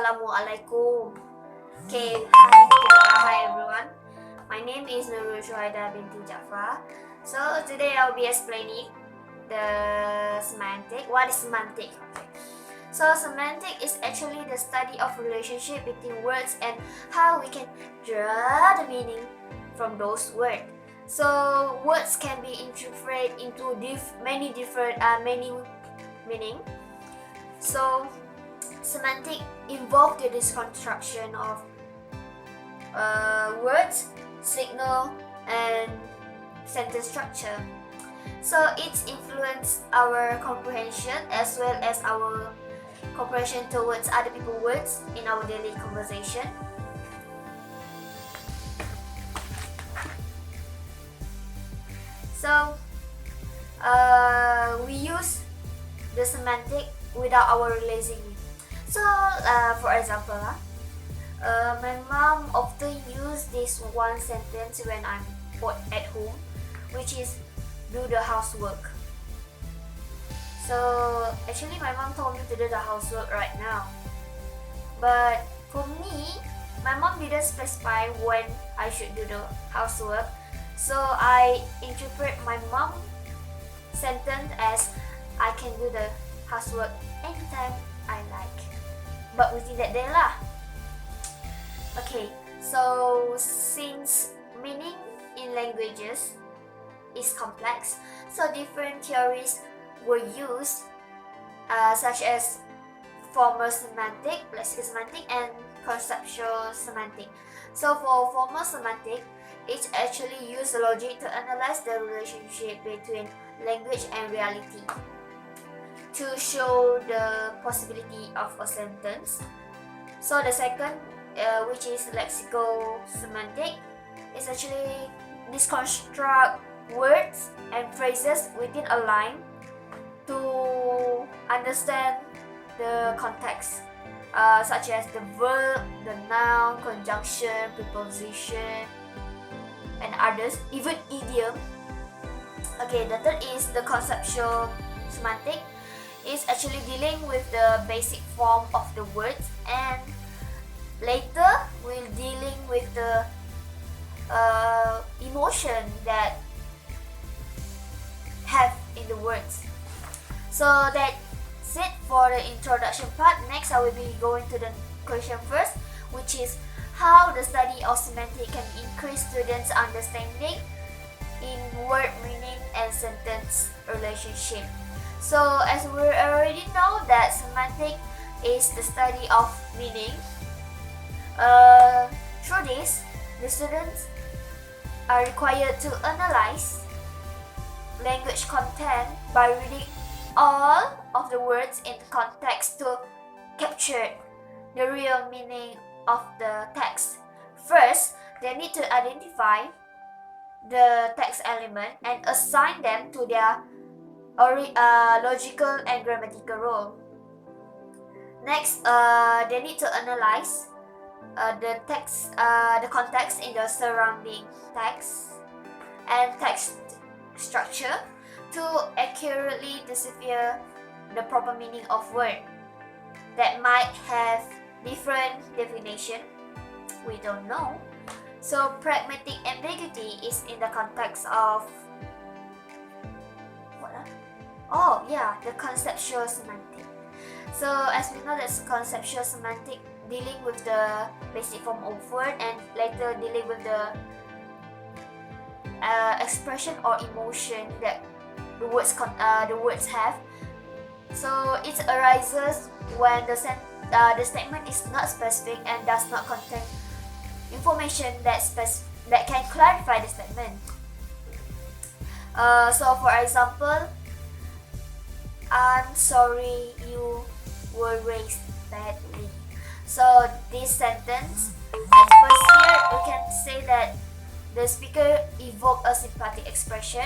Assalamualaikum. Hi everyone. My name is Nurul Syuhaidah binti Jaafar. So today I'll be explaining the semantic. What is semantic? Okay. So semantic is actually the study of relationship between words and how we can draw the meaning from those words. So words can be interpreted into many different meaning. So semantic involves the construction of words, signal, and sentence structure. So it influences our comprehension as well as our comprehension towards other people's words in our daily conversation. So we use the semantic without our realizing it. So for example, my mom often use this one sentence when I'm at home, which is do the housework. So actually my mom told me to do the housework right now, but for me, my mom didn't specify when I should do the housework, so I interpret my mom sentence as I can do the housework anytime I like, but within that day lah. Okay, so since meaning in languages is complex, so different theories were used, such as formal semantic, lexical semantic, and conceptual semantic. So for formal semantic, it actually uses logic to analyze the relationship between language and reality to show the possibility of a sentence. So the second, which is lexical semantic, is actually deconstruct words and phrases within a line to understand the context, such as the verb, the noun, conjunction, preposition, and others, even idiom. Okay, the third is the conceptual semantic. Is actually dealing with the basic form of the words, and later we'll dealing with the emotion that have in the words. So that's it for the introduction part. Next I will be going to the question first, which is how the study of semantic can increase students' understanding in word meaning and sentence relationship. So as we already know that semantic is the study of meaning. Through this, the students are required to analyze language content by reading all of the words in context to capture the real meaning of the text. First, they need to identify the text element and assign them to their logical and grammatical role. Next, they need to analyze the text, the context in the surrounding text and text structure to accurately decipher the proper meaning of word that might have different definition. We don't know. So pragmatic ambiguity is in the context of the conceptual semantic. So as we know, that's conceptual semantic dealing with the basic form of word and later dealing with the expression or emotion that the words have. So it arises when the statement is not specific and does not contain information that can clarify the statement. So for example, I'm sorry you were raised badly. So this sentence, at first here we can say that the speaker evoked a sympathetic expression.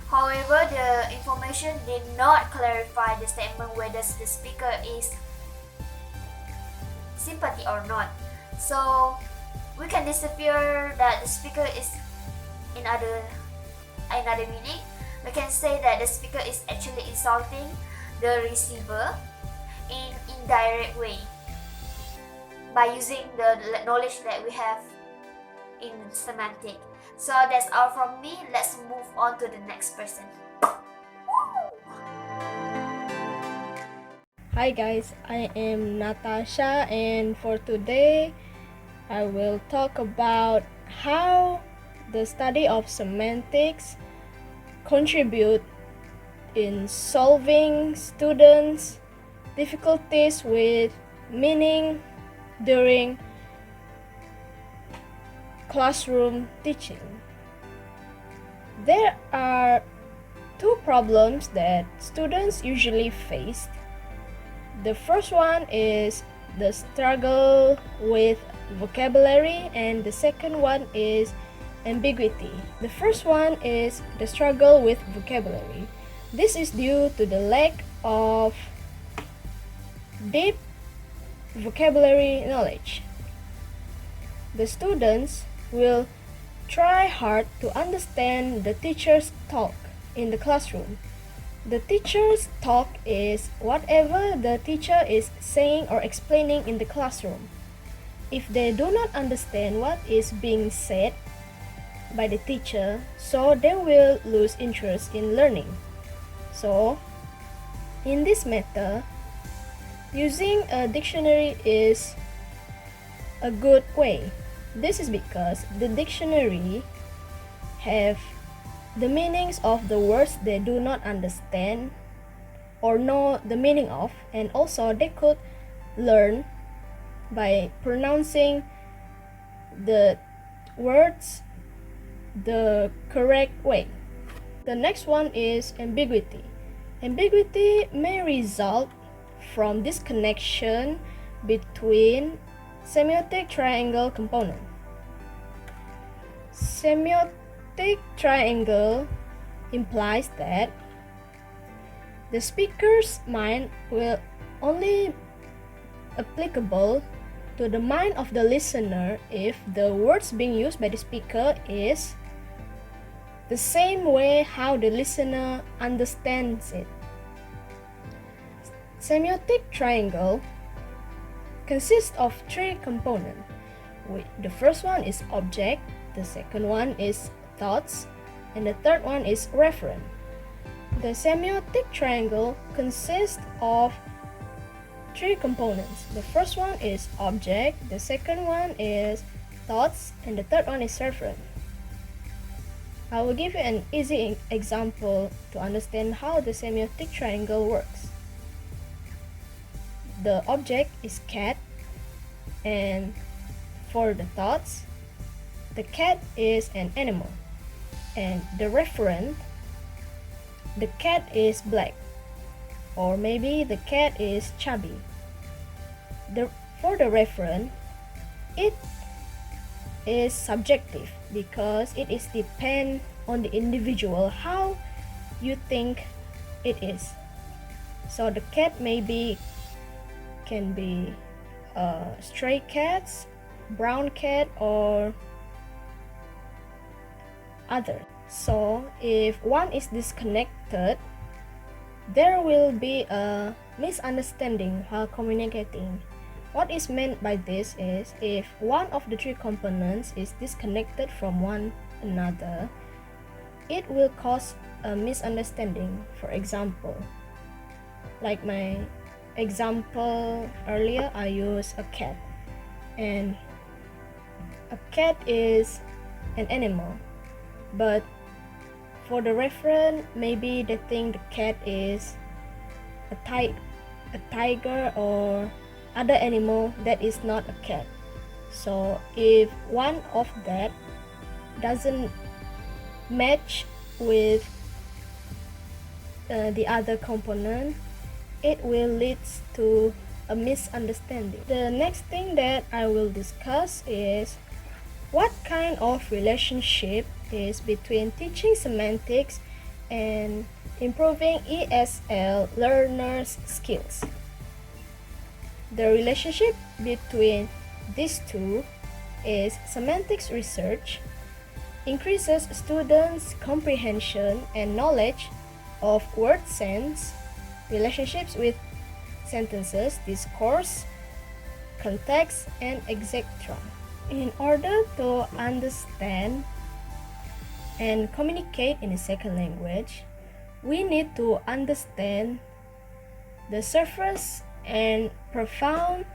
However, the information did not clarify the statement whether the speaker is sympathy or not. So we can decipher that the speaker is in another meaning. We can say that the speaker is actually insulting the receiver in indirect way. by using the knowledge that we have in semantic. So that's all from me. Let's move on to the next person. Hi guys, I am Natasha, and for today I will talk about how the study of semantics contribute in solving students' difficulties with meaning during classroom teaching. There are two problems that students usually face. The first one is the struggle with vocabulary, and the second one is ambiguity. The first one is the struggle with vocabulary. This is due to the lack of deep vocabulary knowledge. The students will try hard to understand the teacher's talk in the classroom. The teacher's talk is whatever the teacher is saying or explaining in the classroom. If they do not understand what is being said by the teacher, so they will lose interest in learning. So, in this matter, using a dictionary is a good way. This is because the dictionary have the meanings of the words they do not understand or know the meaning of, and also they could learn by pronouncing the words the correct way. The next one is ambiguity. Ambiguity may result from disconnection between semiotic triangle component. Semiotic triangle implies that the speaker's mind will only applicable to the mind of the listener if the words being used by the speaker is the same way how the listener understands it. Semiotic triangle consists of three components. The first one is object, the second one is thoughts, and the third one is referent. The semiotic triangle consists of three components. The first one is object, the second one is thoughts, and the third one is referent. I will give you an easy example to understand how the semiotic triangle works. The object is cat, and for the thoughts, the cat is an animal, and the referent, the cat is black, or maybe the cat is chubby. For the referent, it is subjective because it is depend on the individual how you think it is. So the cat can be stray cats, brown cat, or other. So if one is disconnected, there will be a misunderstanding while communicating. What is meant by this is if one of the three components is disconnected from one another, it will cause a misunderstanding. For example, like my example earlier, I used a cat, and a cat is an animal, but for the referent, maybe they think the cat is a tiger or other animal that is not a cat. So if one of that doesn't match with the other component, it will lead to a misunderstanding. The next thing that I will discuss is what kind of relationship is between teaching semantics and improving ESL learners' skills. The relationship between these two is semantics research increases students' comprehension and knowledge of word sense, relationships with sentences, discourse, context, and etc. In order to understand and communicate in a second language, we need to understand the surface and profound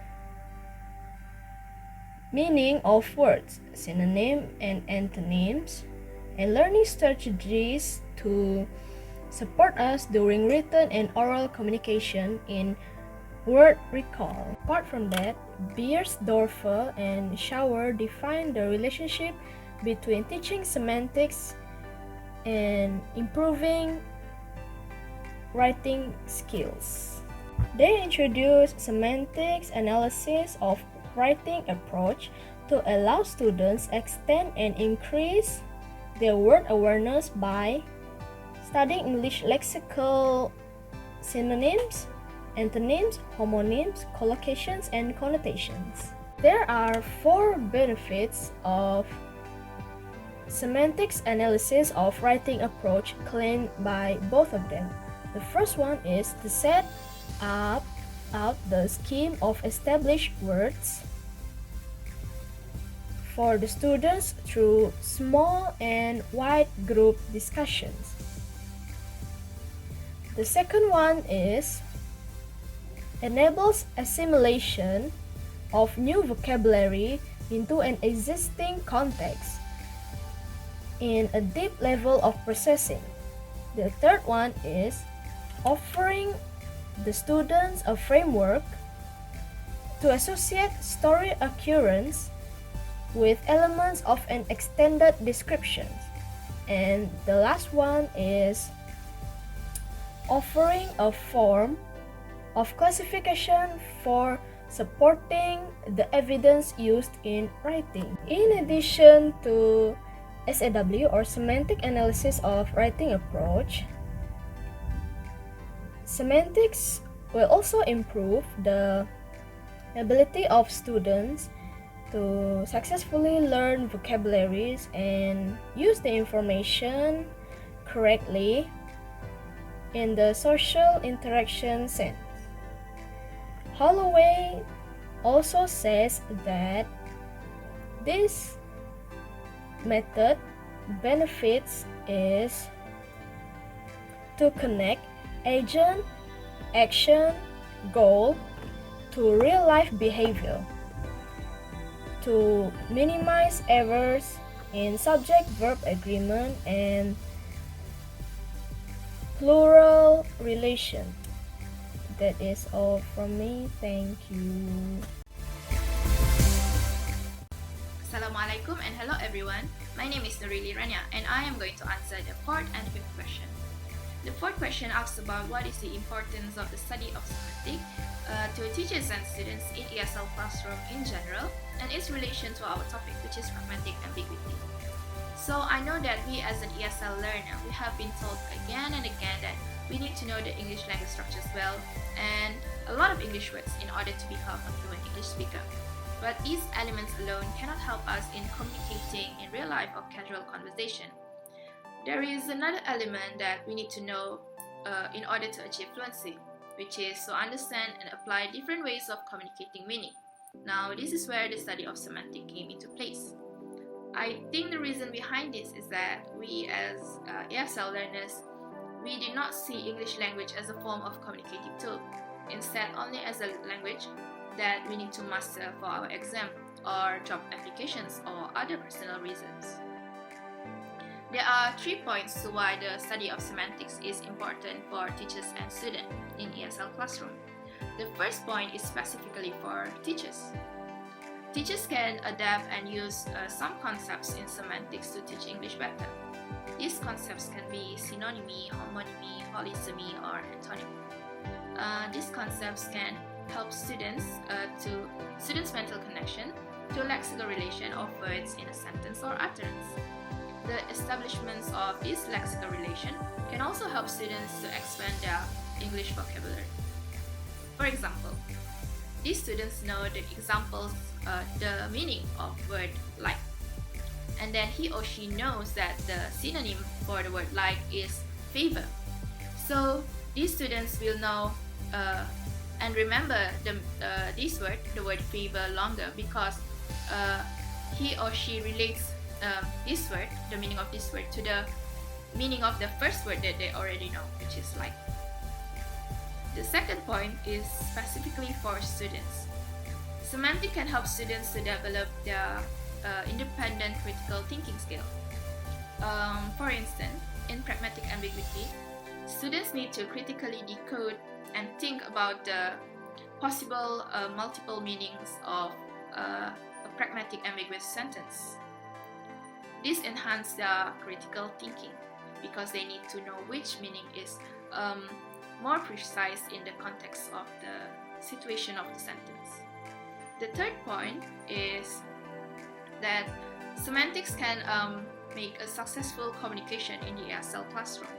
meaning of words, synonyms and antonyms, and learning strategies to support us during written and oral communication in word recall. Apart from that, Beiersdorfer and Schauer define the relationship between teaching semantics and improving writing skills. They introduce semantics analysis of writing approach to allow students extend and increase their word awareness by studying English lexical synonyms, antonyms, homonyms, collocations, and connotations. There are 4 benefits of semantics analysis of writing approach claimed by both of them. The first one is to set up the scheme of established words for the students through small and wide group discussions. The second one is enables assimilation of new vocabulary into an existing context in a deep level of processing. The third one is offering the students a framework to associate story occurrence with elements of an extended description. And the last one is offering a form of classification for supporting the evidence used in writing. In addition to SAW or semantic analysis of writing approach, semantics will also improve the ability of students to successfully learn vocabularies and use the information correctly in the social interaction sense. Holloway also says that this method benefits is to connect agent, action, goal to real-life behavior, to minimize errors in subject-verb agreement and plural relation. That is all from me. Thank you. Assalamualaikum and hello everyone. My name is Nurilly Rania and I am going to answer the fourth and fifth question. The fourth question asks about what is the importance of the study of semantics to teachers and students in ESL classroom in general and its relation to our topic, which is pragmatic ambiguity. So I know that we as an ESL learner, we have been told again and again that we need to know the English language structures well and a lot of English words in order to become a fluent English speaker. But these elements alone cannot help us in communicating in real life or casual conversation. There is another element that we need to know in order to achieve fluency, which is to understand and apply different ways of communicating meaning. Now, this is where the study of semantics came into place. I think the reason behind this is that we as ESL learners, we did not see English language as a form of communicating tool, instead only as a language that we need to master for our exam or job applications or other personal reasons. There are 3 points to why the study of semantics is important for teachers and students in ESL classroom. The first point is specifically for teachers. Teachers can adapt and use some concepts in semantics to teach English better. These concepts can be synonymy, homonymy, polysemy, or antonymy. These concepts can help students mental connection to a lexical relation of words in a sentence or utterance. The establishments of this lexical relation can also help students to expand their English vocabulary. For example, these students know the examples, the meaning of word like, and then he or she knows that the synonym for the word like is favor. So these students will know And remember this word, the word favor, longer because he or she relates this word, the meaning of this word, to the meaning of the first word that they already know, which is like. The second point is specifically for students. Semantic can help students to develop their independent critical thinking skill. For instance, in pragmatic ambiguity, students need to critically decode and think about the possible multiple meanings of a pragmatic ambiguous sentence. This enhances their critical thinking because they need to know which meaning is more precise in the context of the situation of the sentence. The third point is that semantics can make a successful communication in the ESL classroom.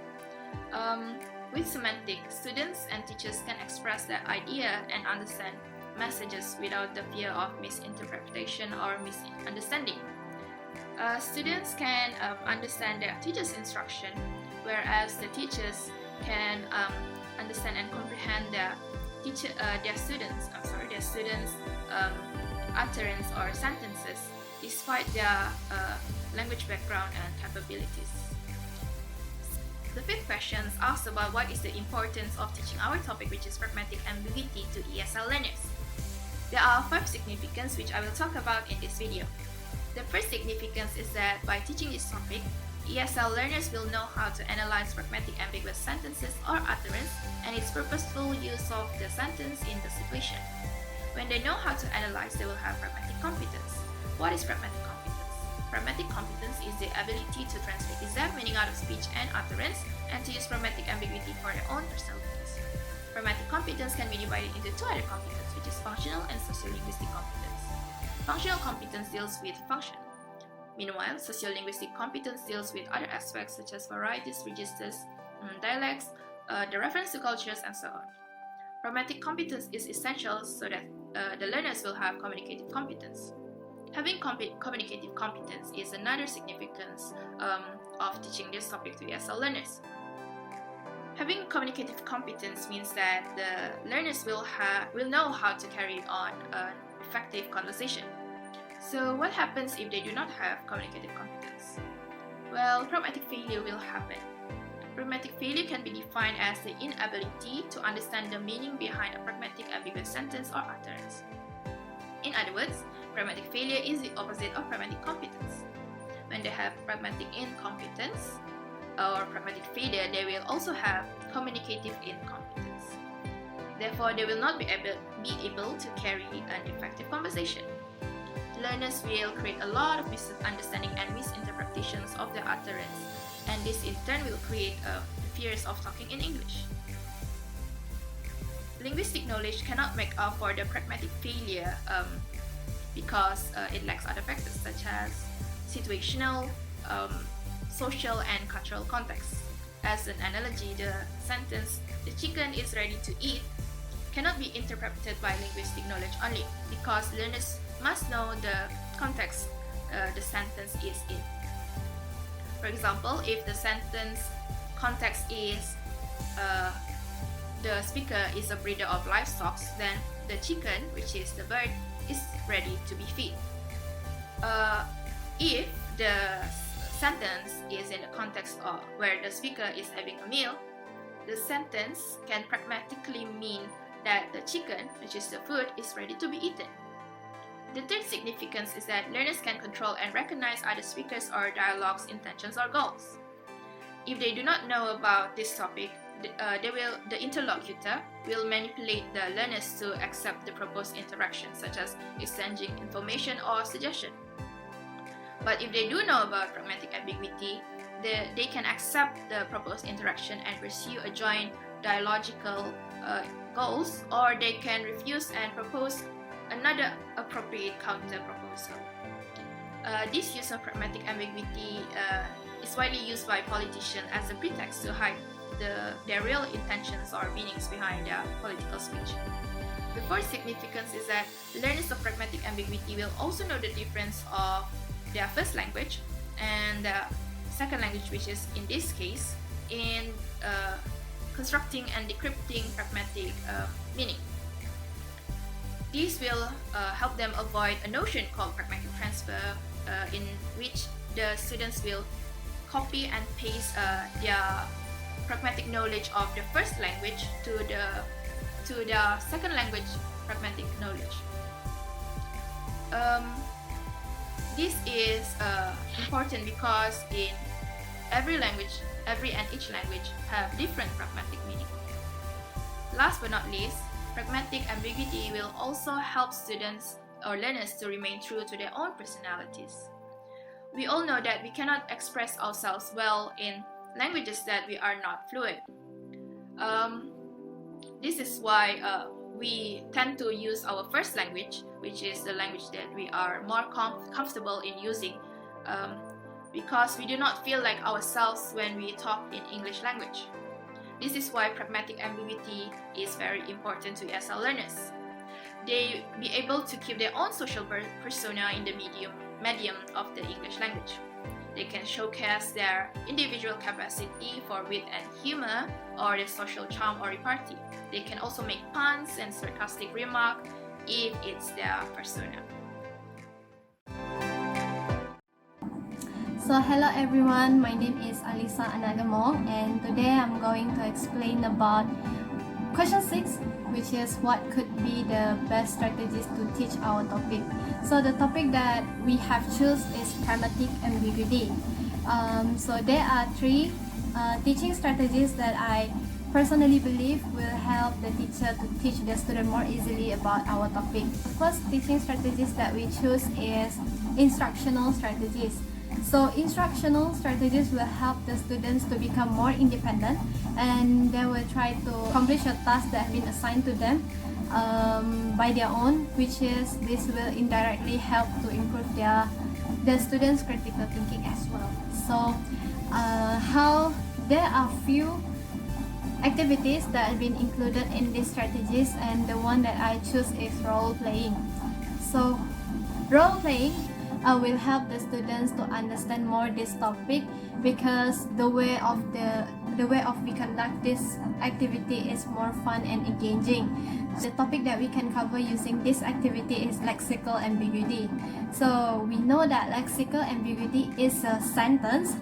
With semantics, students and teachers can express their idea and understand messages without the fear of misinterpretation or misunderstanding. Students can understand their teacher's instruction, whereas the teachers can understand and comprehend their students' utterance or sentences, despite their language background and capabilities. The fifth question asks about what is the importance of teaching our topic, which is pragmatic ambiguity, to ESL learners. There are 5 significance which I will talk about in this video. The first significance is that by teaching this topic, ESL learners will know how to analyze pragmatic ambiguous sentences or utterance and its purposeful use of the sentence in the situation. When they know how to analyze, they will have pragmatic competence. What is pragmatic competence? Pragmatic competence is the ability to translate exact meaning out of speech and utterance and to use pragmatic ambiguity for their own personal use. Pragmatic competence can be divided into 2 other competences, which is functional and sociolinguistic competence. Functional competence deals with function. Meanwhile, sociolinguistic competence deals with other aspects such as varieties, registers, dialects, the reference to cultures, and so on. Pragmatic competence is essential so that the learners will have communicative competence. Having communicative competence is another significance of teaching this topic to ESL learners. Having communicative competence means that the learners will know how to carry on an effective conversation. So what happens if they do not have communicative competence? Well, pragmatic failure will happen. Pragmatic failure can be defined as the inability to understand the meaning behind a pragmatic ambiguous sentence or utterance. In other words, pragmatic failure is the opposite of pragmatic competence. When they have pragmatic incompetence or pragmatic failure, they will also have communicative incompetence. Therefore, they will not be able to carry an effective conversation. Learners will create a lot of misunderstanding and misinterpretations of their utterance, and this in turn will create fears of talking in English. Linguistic knowledge cannot make up for the pragmatic failure because it lacks other factors such as situational, social, and cultural context. As an analogy, the sentence, "the chicken is ready to eat," cannot be interpreted by linguistic knowledge only because learners must know the context the sentence is in. For example, if the sentence context is the speaker is a breeder of livestock, then the chicken, which is the bird, is ready to be fed. If the sentence is in the context of where the speaker is having a meal, the sentence can pragmatically mean that the chicken, which is the food, is ready to be eaten. The third significance is that learners can control and recognize other speakers or dialogues' intentions or goals. If they do not know about this topic, the interlocutor will manipulate the learners to accept the proposed interaction, such as exchanging information or suggestion. But if they do know about pragmatic ambiguity, they can accept the proposed interaction and pursue a joint dialogical goals, or they can refuse and propose another appropriate counter proposal. This use of pragmatic ambiguity is widely used by politicians as a pretext to hide their real intentions or meanings behind their political speech. The fourth significance is that learners of pragmatic ambiguity will also know the difference of their first language and the second language, which is in this case in constructing and decrypting pragmatic meaning. These will help them avoid a notion called pragmatic transfer, in which the students will copy and paste their pragmatic knowledge of the first language to the second language pragmatic knowledge. This is important because in every language, every and each language have different pragmatic meaning. Last but not least, pragmatic ambiguity will also help students or learners to remain true to their own personalities. We all know that we cannot express ourselves well in languages that we are not fluent. This is why we tend to use our first language, which is the language that we are more comfortable in using, because we do not feel like ourselves when we talk in English language. This is why pragmatic ambiguity is very important to ESL learners. They be able to keep their own social persona in the medium of the English language. They can showcase their individual capacity for wit and humor, or their social charm or repartee. They can also make puns and sarcastic remarks if it's their persona. So hello everyone, my name is Alyssa, Anak, Gemong, and today I'm going to explain about question 6, which is what could be the best strategies to teach our topic. So the topic that we have chosen is pragmatic ambiguity. So there are 3 teaching strategies that I personally believe will help the teacher to teach the student more easily about our topic. The first teaching strategies that we choose is instructional strategies. So instructional strategies will help the students to become more independent, and they will try to accomplish a task that has been assigned to them by their own, which is this will indirectly help to improve the students' critical thinking as well. So how there are few activities that have been included in these strategies, and the one that I choose is role playing. So role playing will help the students to understand more this topic, because the way of we conduct this activity is more fun and engaging. The topic that we can cover using this activity is lexical ambiguity. So we know that lexical ambiguity is a sentence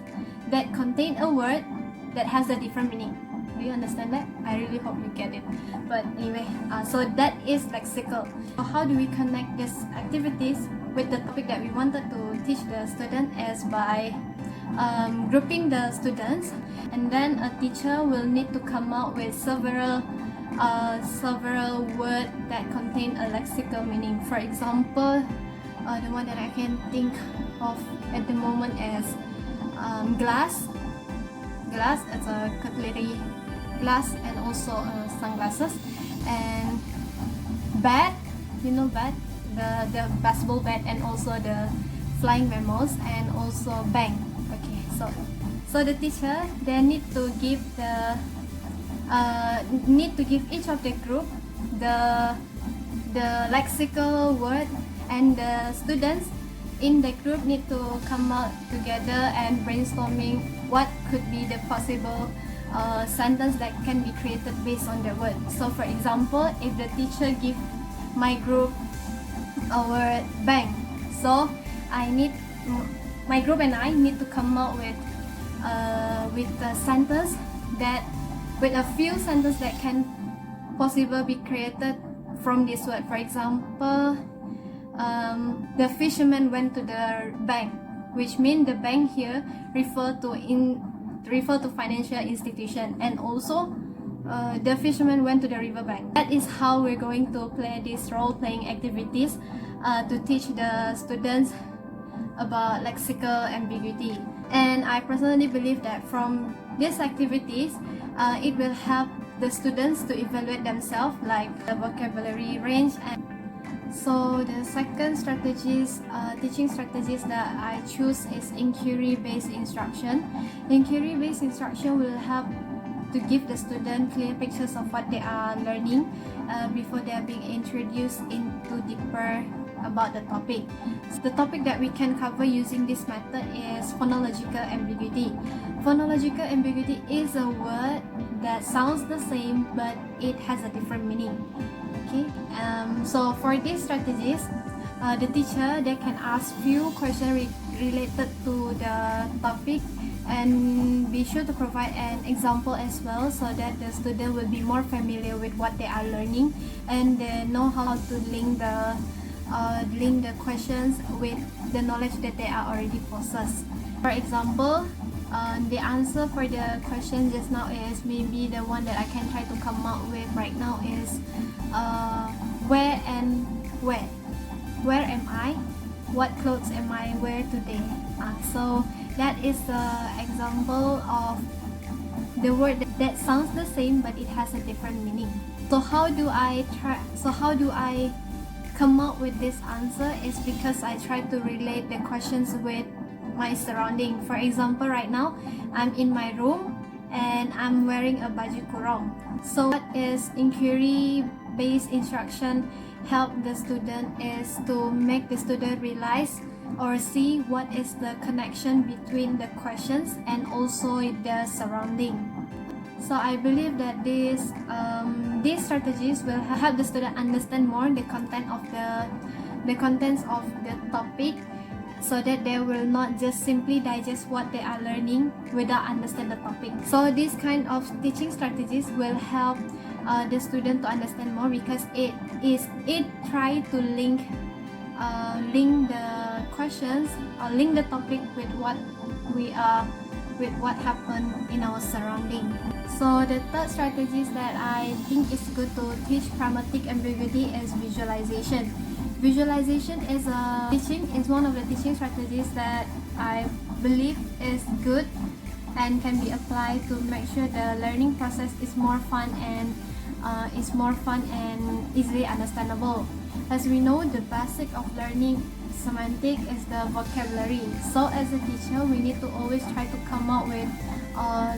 that contains a word that has a different meaning. Do you understand that? I really hope you get it. But anyway, so that is lexical. So how do we connect these activities with the topic that we wanted to teach the student is by grouping the students, and then a teacher will need to come out with several words that contain a lexical meaning. For example, the one that I can think of at the moment is glass. Glass is a cutlery glass, and also sunglasses. And bat, you know bat, the basketball bat, and also the flying mammals, and also bank. Okay, so the teacher they need to give each of the group the lexical word, and the students in the group need to come out together and brainstorming what could be the possible sentence that can be created based on the word. So for example, if the teacher give my group our bank, so my group and I need to come up with a sentence that with a few sentences that can possibly be created from this word. For example, the fisherman went to the bank, which means the bank here refer to financial institution, and also the fisherman went to the riverbank. That is how we're going to play these role-playing activities to teach the students about lexical ambiguity. And I personally believe that from these activities, it will help the students to evaluate themselves, like the vocabulary range. And so the second teaching strategies that I choose is inquiry-based instruction. Inquiry-based instruction will help to give the student clear pictures of what they are learning before they are being introduced into deeper about the topic. The topic that we can cover using this method is phonological ambiguity. Phonological ambiguity is a word that sounds the same but it has a different meaning. Okay, so for these strategies, the teacher they can ask few questions related to the topic and be sure to provide an example as well, so that the student will be more familiar with what they are learning and they know how to link the questions with the knowledge that they are already possess. For example, the answer for the question just now is maybe the one that I can try to come up with right now is where and where. Where am I? What clothes am I wear today? So that is the example of the word that sounds the same but it has a different meaning. So how do I come up with this answer is because I try to relate the questions with my surrounding. For example, right now I'm in my room and I'm wearing a baju kurung. So what is inquiry based instruction help the student is to make the student realize or see what is the connection between the questions and also the surrounding. So I believe that these strategies will help the student understand more the contents of the topic, so that they will not just simply digest what they are learning without understand the topic. So these kind of teaching strategies will help the student to understand more, because it try to link the questions or link the topic with what happened in our surrounding. So the third strategies that I think is good to teach pragmatic ambiguity is visualization. Visualization is one of the teaching strategies that I believe is good and can be applied to make sure the learning process is more fun and easily understandable. As we know, the basic of learning semantic is the vocabulary. So as a teacher, we need to always try to come up with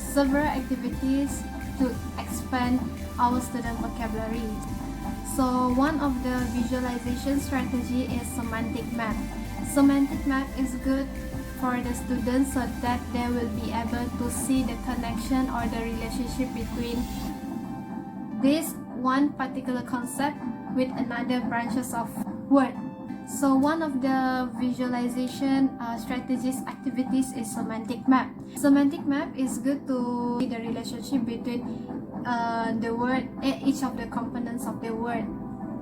several activities to expand our student vocabulary. So one of the visualization strategy is semantic map. Semantic map is good for the students so that they will be able to see the connection or the relationship between this one particular concept with another branches of word. So one of the visualization strategies activities is semantic map. Semantic map is good to see the relationship between the word, each of the components of the word.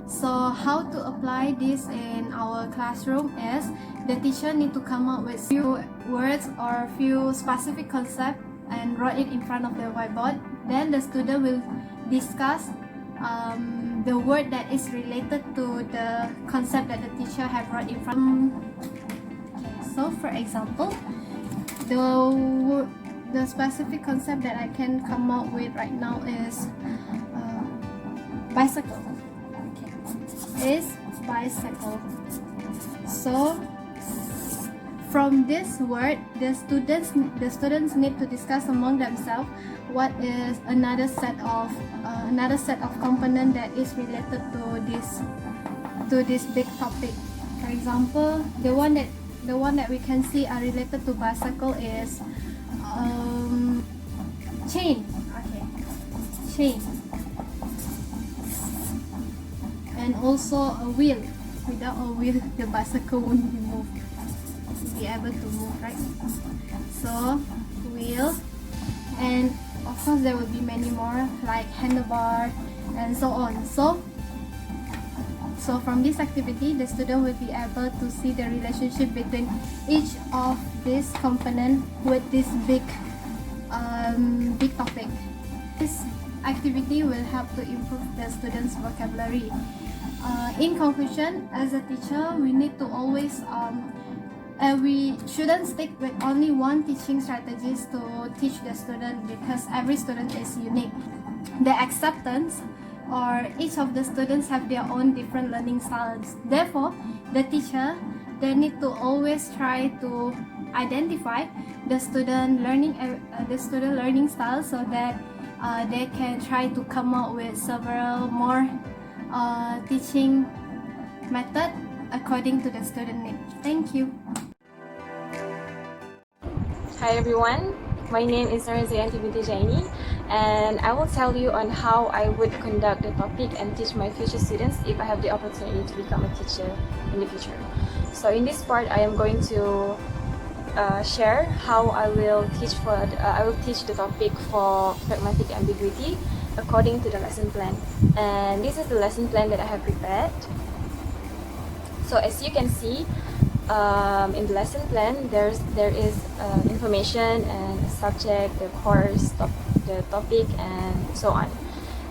So how to apply this in our classroom is the teacher need to come up with few words or few specific concept and write it in front of the whiteboard. Then the student will discuss the word that is related to the concept that the teacher have brought in front. Okay, so for example, the specific concept that I can come up with right now is bicycle. Okay, is bicycle. So from this word, the students need to discuss among themselves what is another set of component that is related to this big topic. For example, the one that we can see are related to bicycle is chain. Okay, chain, and also a wheel. Without a wheel, the bicycle won't be able to move, right? So wheel, and of course there will be many more like handlebar and so on. So from this activity, the student will be able to see the relationship between each of these components with this big topic. This activity will help to improve the students' vocabulary. In conclusion, as a teacher, we need to always we shouldn't stick with only one teaching strategies to teach the student, because every student is unique. The acceptance or each of the students have their own different learning styles. Therefore, the teacher, they need to always try to identify the student learning style, so that they can try to come up with several more teaching method according to the student name. Thank you. Hi everyone, my name is Norezayanti binti Jaini, and I will tell you on how I would conduct the topic and teach my future students if I have the opportunity to become a teacher in the future. So in this part, I am going to share how I will teach the topic for pragmatic ambiguity according to the lesson plan. And this is the lesson plan that I have prepared. So as you can see, in the lesson plan, there is information and a subject, the course, the topic, and so on.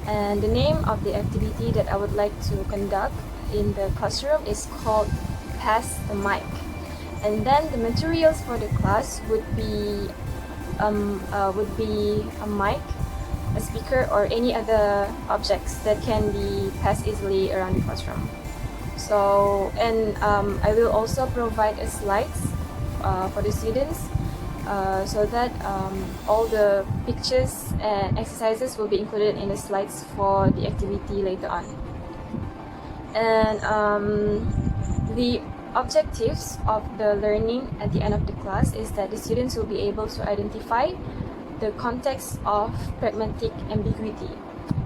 And the name of the activity that I would like to conduct in the classroom is called Pass the Mic. And then the materials for the class would be a mic, a speaker, or any other objects that can be passed easily around the classroom. So, and I will also provide a slides for the students so that all the pictures and exercises will be included in the slides for the activity later on. And the objectives of the learning at the end of the class is that the students will be able to identify the context of pragmatic ambiguity.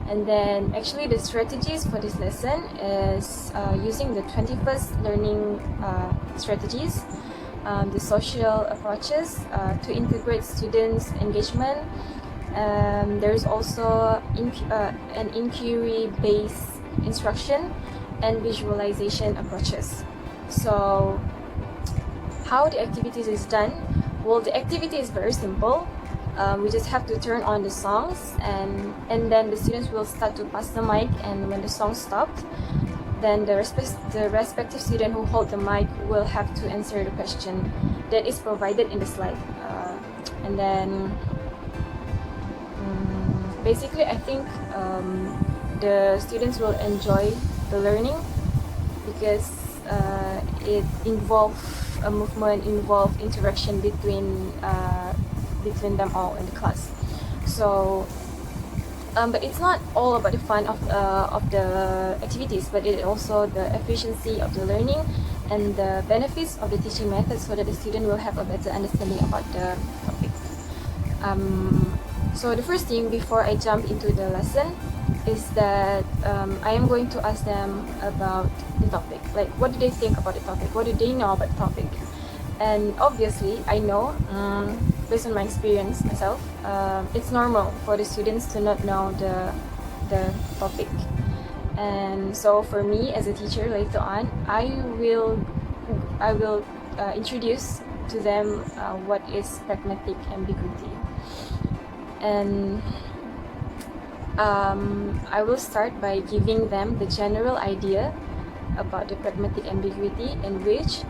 And then actually the strategies for this lesson is using the 21st learning strategies, the social approaches to integrate students' engagement. There is also an inquiry-based instruction and visualization approaches. So how the activities is done? Well, the activity is very simple. We just have to turn on the songs, and then the students will start to pass the mic, and when the song stopped, then the respective student who hold the mic will have to answer the question that is provided in the slide. And then basically I think the students will enjoy the learning because it involves a movement, involves interaction between them all in the class. So but it's not all about the fun of the activities, but it also the efficiency of the learning and the benefits of the teaching methods, so that the student will have a better understanding about the topic. So the first thing before I jump into the lesson is that I am going to ask them about the topic. Like, what do they think about the topic? What do they know about the topic? And obviously, I know, based on my experience myself, it's normal for the students to not know the topic. And so for me as a teacher later on, I will introduce to them what is pragmatic ambiguity. And I will start by giving them the general idea about the pragmatic ambiguity, in which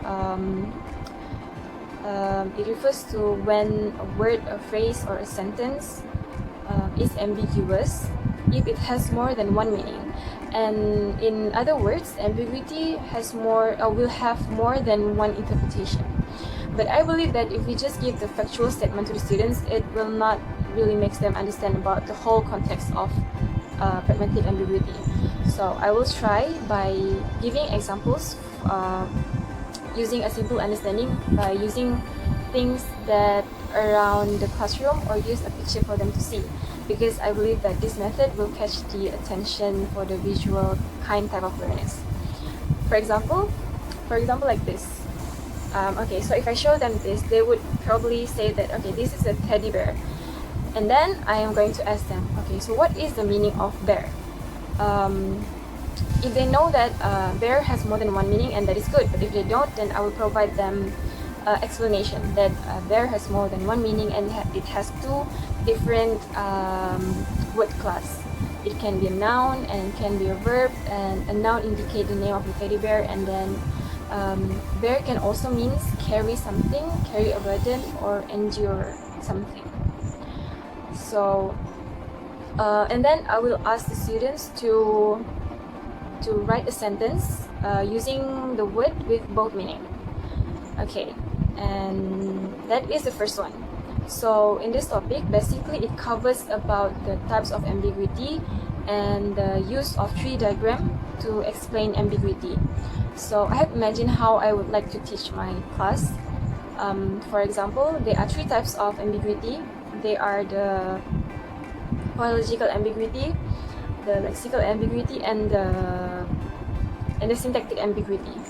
it refers to when a word, a phrase, or a sentence is ambiguous if it has more than one meaning. And in other words, ambiguity will have more than one interpretation. But I believe that if we just give the factual statement to the students, it will not really make them understand about the whole context of pragmatic ambiguity. So I will try by giving examples, using a simple understanding by using things that around the classroom, or use a picture for them to see, because I believe that this method will catch the attention for the visual type of learners. For example like this. Okay, so if I show them this, they would probably say that, okay, this is a teddy bear. And then I am going to ask them, okay, so what is the meaning of bear? If they know that bear has more than one meaning, and that is good, but if they don't, then I will provide them explanation that bear has more than one meaning, and it has two different word class. It can be a noun and it can be a verb, and a noun indicate the name of the teddy bear, and then bear can also means carry something, carry a burden, or endure something. So and then I will ask the students to write a sentence using the word with both meaning. Okay, and that is the first one. So in this topic, basically it covers about the types of ambiguity and the use of tree diagram to explain ambiguity. So I have imagined how I would like to teach my class. For example, there are three types of ambiguity. They are the phonological ambiguity, the lexical ambiguity, and the syntactic ambiguity.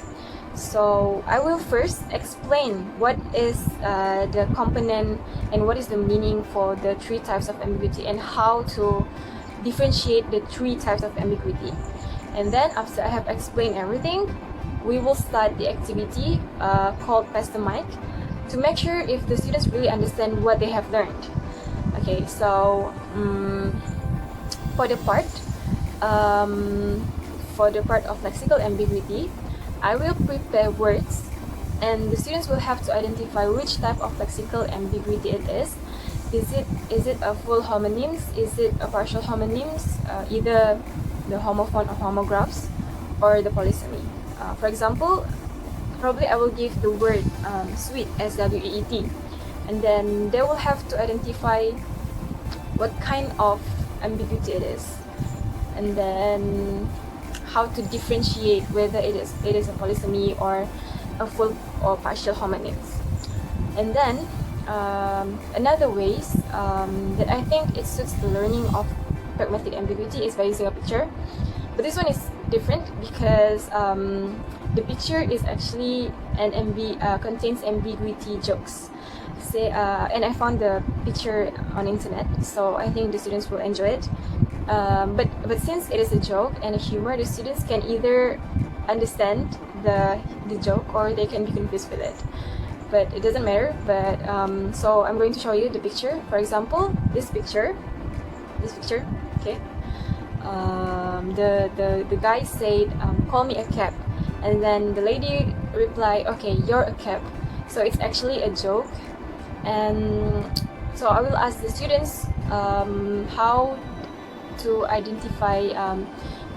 So I will first explain what is the component and what is the meaning for the three types of ambiguity and how to differentiate the three types of ambiguity. And then after I have explained everything, we will start the activity called Pass the Mic to make sure if the students really understand what they have learned. Okay, so for the part of lexical ambiguity, I will prepare words and the students will have to identify which type of lexical ambiguity it is. Is it a full homonyms? Is it a partial homonyms? Either the homophone or homographs or the polysemy. For example, probably I will give the word sweet, S-W-E-E-T, and then they will have to identify what kind of ambiguity it is, and then how to differentiate whether it is a polysemy or a full or partial homonyms. And then another ways that I think it suits the learning of pragmatic ambiguity is by using a picture. But this one is different because the picture is actually contains ambiguity jokes. And I found the picture on internet, so I think the students will enjoy it. But since it is a joke and a humor, the students can either understand the joke or they can be confused with it. But it doesn't matter. But so I'm going to show you the picture. For example, this picture. Okay. The guy said, "Call me a cab," and then the lady replied, "Okay, you're a cab." So it's actually a joke. And so I will ask the students how to identify.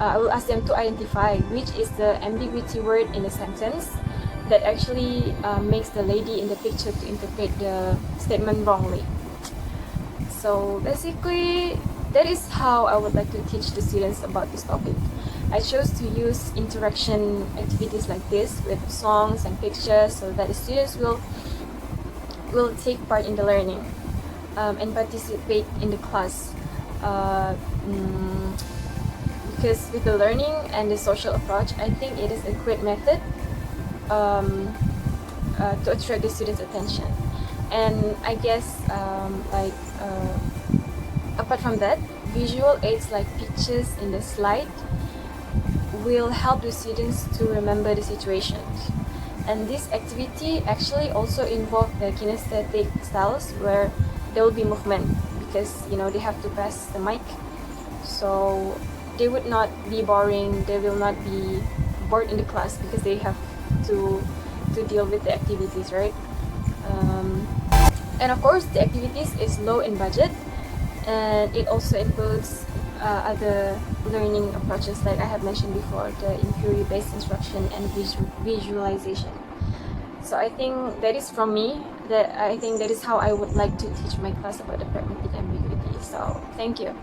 I will ask them to identify which is the ambiguity word in a sentence that actually makes the lady in the picture to interpret the statement wrongly. So basically, that is how I would like to teach the students about this topic. I chose to use interaction activities like this with songs and pictures so that the students will take part in the learning and participate in the class. Because with the learning and the social approach, I think it is a great method to attract the students' attention. And I guess apart from that, visual aids like pictures in the slide will help the students to remember the situations. And this activity actually also involves the kinesthetic styles where there will be movement because they have to pass the mic. So they would not be boring, they will not be bored in the class because they have to deal with the activities, right? And of course, the activities is low in budget and it also includes other learning approaches like I have mentioned before, the inquiry-based instruction and visualization. So I think that is from me, that I think that is how I would like to teach my class about the pragmatic ambiguity. So thank you.